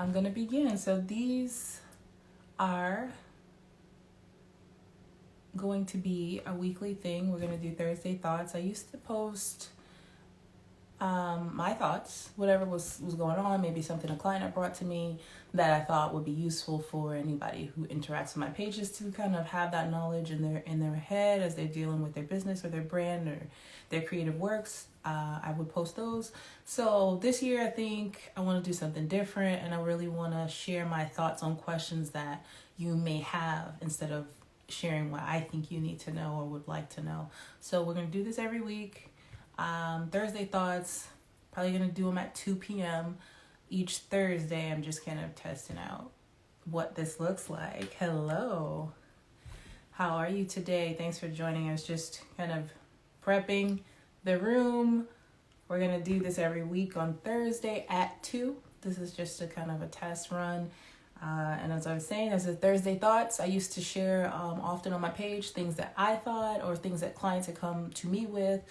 I'm going to begin. So these are going to be a weekly thing. We're going to do Thursday Thoughts. I used to post my thoughts, whatever was going on, maybe something a client had brought to me that I thought would be useful for anybody who interacts with my pages to kind of have that knowledge in their head as they're dealing with their business or their brand or their creative works. I would post those. So this year I think I want to do something different, and I really want to share my thoughts on questions that you may have instead of sharing what I think you need to know or would like to know. So we're going to do this every week. Thursday Thoughts, probably going to do them at 2 p.m. each Thursday. I'm just kind of testing out what this looks like. Hello. How are you today? Thanks for joining us. Just kind of prepping the room. We're going to do this every week on Thursday at 2. This is just a kind of a test run. And as I was saying, as a Thursday Thoughts, I used to share often on my page things that I thought or things that clients had come to me with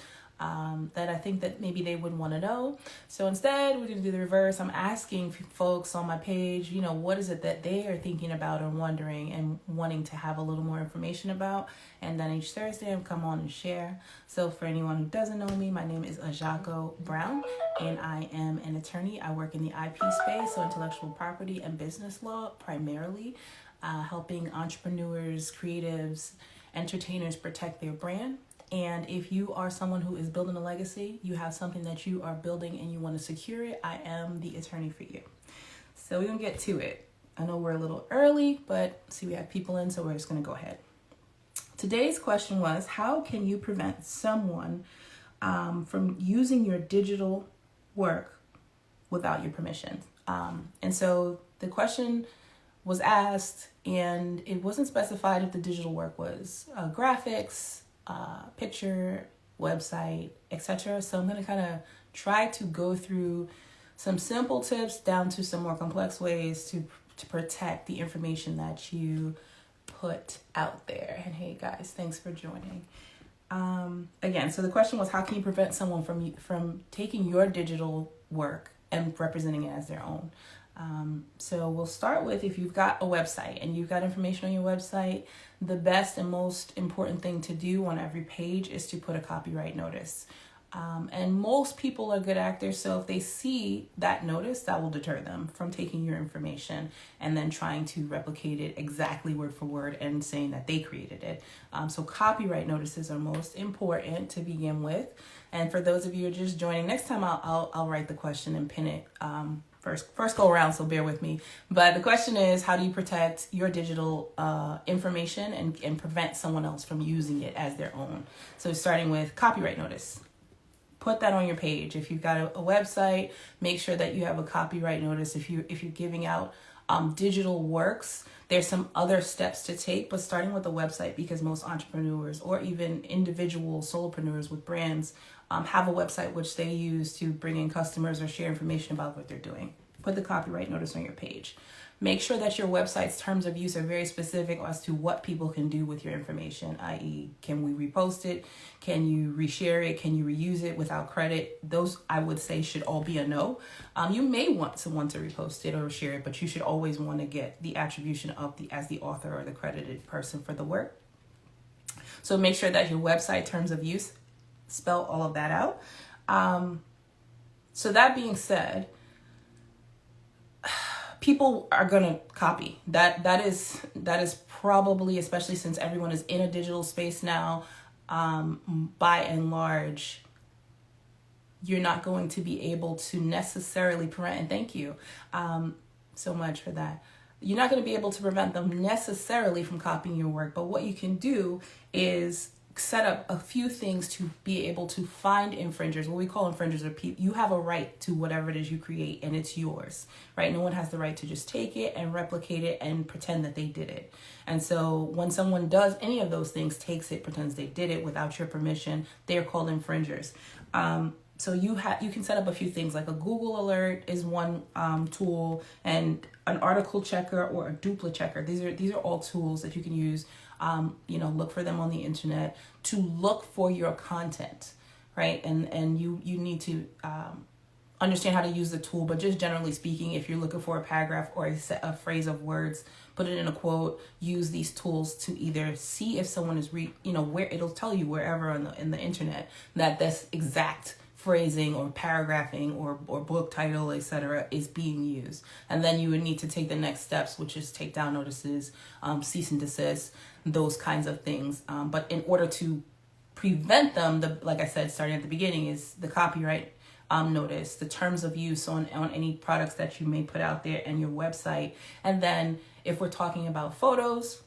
that I think that maybe they would want to know. So instead, we're going to do the reverse. I'm asking folks on my page, what is it that they are thinking about and wondering and wanting to have a little more information about. And then each Thursday, I'll come on and share. So for anyone who doesn't know me, my name is Ajako Brown, and I am an attorney. I work in the IP space, so intellectual property and business law primarily, helping entrepreneurs, creatives, entertainers protect their brand. And if you are someone who is building a legacy, you have something that you are building and you want to secure it, I am the attorney for you. So we're going to get to it. I know we're a little early, but see, we have people in, so we're just going to go ahead. Today's question was, how can you prevent someone from using your digital work without your permission? And so the question was asked, and it wasn't specified if the digital work was graphics, picture, website, etc. So I'm going to kind of try to go through some simple tips down to some more complex ways to protect the information that you put out there. And hey guys, thanks for joining. Again, so the question was, how can you prevent someone from taking your digital work and representing it as their own? So we'll start with, if you've got a website and you've got information on your website, the best and most important thing to do on every page is to put a copyright notice. And most people are good actors, so if they see that notice, that will deter them from taking your information and then trying to replicate it exactly word for word and saying that they created it. So copyright notices are most important to begin with. And for those of you who are just joining, next time I'll write the question and pin it first go around, so bear with me. But the question is, how do you protect your digital information and prevent someone else from using it as their own? So starting with copyright notice. Put that on your page. If you've got a website, make sure that you have a copyright notice. If you're giving out digital works, there's some other steps to take, but starting with the website, because most entrepreneurs or even individual solopreneurs with brands have a website which they use to bring in customers or share information about what they're doing. Put the copyright notice on your page. Make sure that your website's terms of use are very specific as to what people can do with your information, i.e., can we repost it? Can you reshare it? Can you reuse it without credit? Those, I would say, should all be a no. You may want someone to repost it or share it, but you should always want to get the attribution of as the author or the credited person for the work. So make sure that your website terms of use spell all of that out. So that being said, people are going to copy. That is probably, especially since everyone is in a digital space now, by and large, you're not going to be able to necessarily prevent, and thank you so much for that. You're not going to be able to prevent them necessarily from copying your work, but what you can do is set up a few things to be able to find infringers. What we call infringers are people. You have a right to whatever it is you create, and it's yours, right? No one has the right to just take it and replicate it and pretend that they did it. And so when someone does any of those things, takes it, pretends they did it without your permission, they are called infringers. So you can set up a few things, like a Google alert is one tool, and an article checker or a duplicate checker. These are all tools that you can use. Look for them on the internet to look for your content, right? And you need to understand how to use the tool, but just generally speaking, if you're looking for a paragraph or a phrase of words, put it in a quote, use these tools to either see if someone is where it'll tell you wherever in the internet that this exact phrasing or paragraphing or book title, etc., is being used. And then you would need to take the next steps, which is take down notices, cease and desist, those kinds of things. But in order to prevent them, like I said, starting at the beginning, is the copyright notice, the terms of use on any products that you may put out there, and your website. And then if we're talking about photos,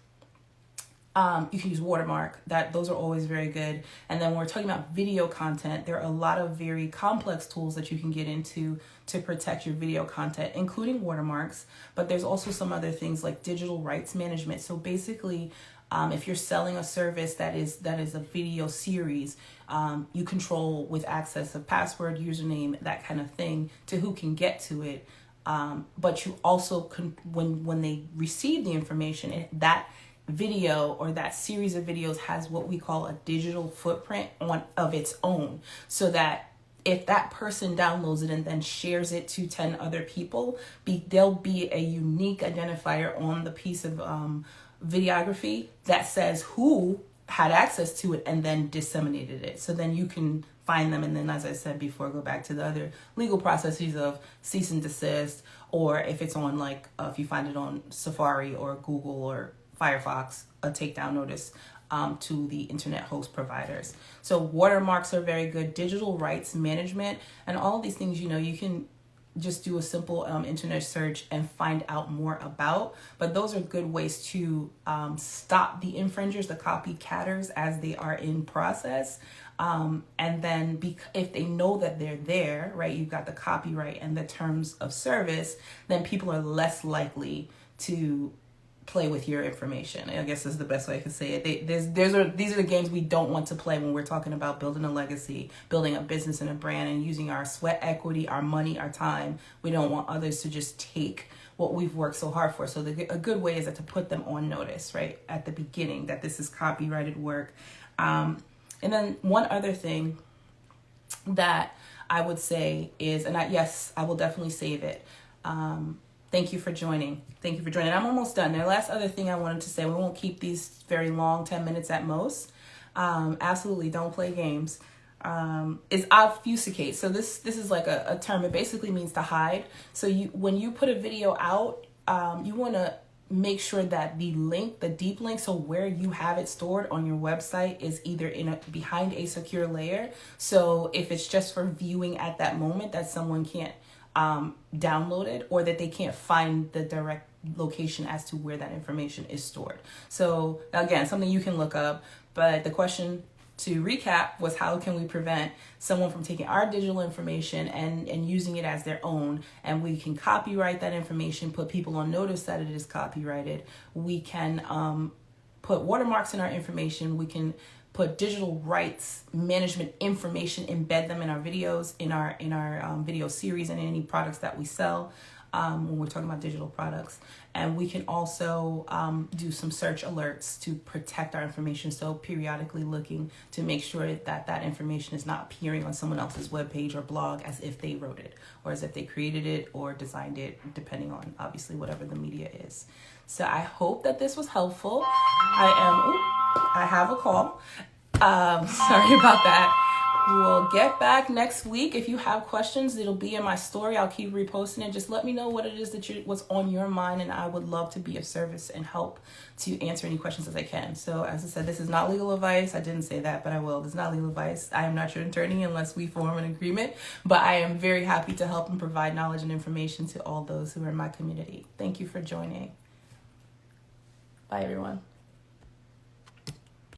you can use Watermark. Those are always very good. And then when we're talking about video content, there are a lot of very complex tools that you can get into to protect your video content, including watermarks. But there's also some other things like digital rights management. So basically, if you're selling a service that is a video series, you control with access of password, username, that kind of thing, to who can get to it. But you also when they receive the information, that video or that series of videos has what we call a digital footprint of its own, so that if that person downloads it and then shares it to 10 other people, there'll be a unique identifier on the piece of videography that says who had access to it and then disseminated it. So then you can find them, and then, as I said before, go back to the other legal processes of cease and desist, or if it's on if you find it on Safari or Google or Firefox, a takedown notice to the internet host providers. So watermarks are very good. Digital rights management and all of these things, you can just do a simple internet search and find out more about. But those are good ways to stop the infringers, the copycatters, as they are in process. And then if they know that they're there, right, you've got the copyright and the terms of service, then people are less likely to play with your information. I guess is the best way I can say it. These are the games we don't want to play when we're talking about building a legacy, building a business and a brand, and using our sweat equity, our money, our time. We don't want others to just take what we've worked so hard for. So a good way is to put them on notice, right, at the beginning, that this is copyrighted work. And then one other thing that I would say is, I will definitely save it. Thank you for joining. I'm almost done. The last other thing I wanted to say, we won't keep these very long, 10 minutes at most. Absolutely don't play games. Is obfuscate. So this is like a term. It basically means to hide. So when you put a video out, you want to make sure that the deep link, so where you have it stored on your website, is either behind a secure layer. So if it's just for viewing at that moment, that someone can't download it, or that they can't find the direct location as to where that information is stored. So again, something you can look up, but the question, to recap, was how can we prevent someone from taking our digital information and using it as their own? And we can copyright that information, put people on notice that it is copyrighted. We can put watermarks in our information. We can put digital rights management information, embed them in our videos, in our video series, and in any products that we sell when we're talking about digital products. And we can also do some search alerts to protect our information. So periodically looking to make sure that information is not appearing on someone else's webpage or blog as if they wrote it, or as if they created it or designed it, depending on obviously whatever the media is. So I hope that this was helpful. I have a call. Sorry about that. We'll get back next week. If you have questions, it'll be in my story. I'll keep reposting it. Just let me know what it is what's on your mind, and I would love to be of service and help to answer any questions as I can. So as I said, this is not legal advice. I didn't say that, but I will. This is not legal advice. I am not your attorney unless we form an agreement, but I am very happy to help and provide knowledge and information to all those who are in my community. Thank you for joining. Bye, everyone.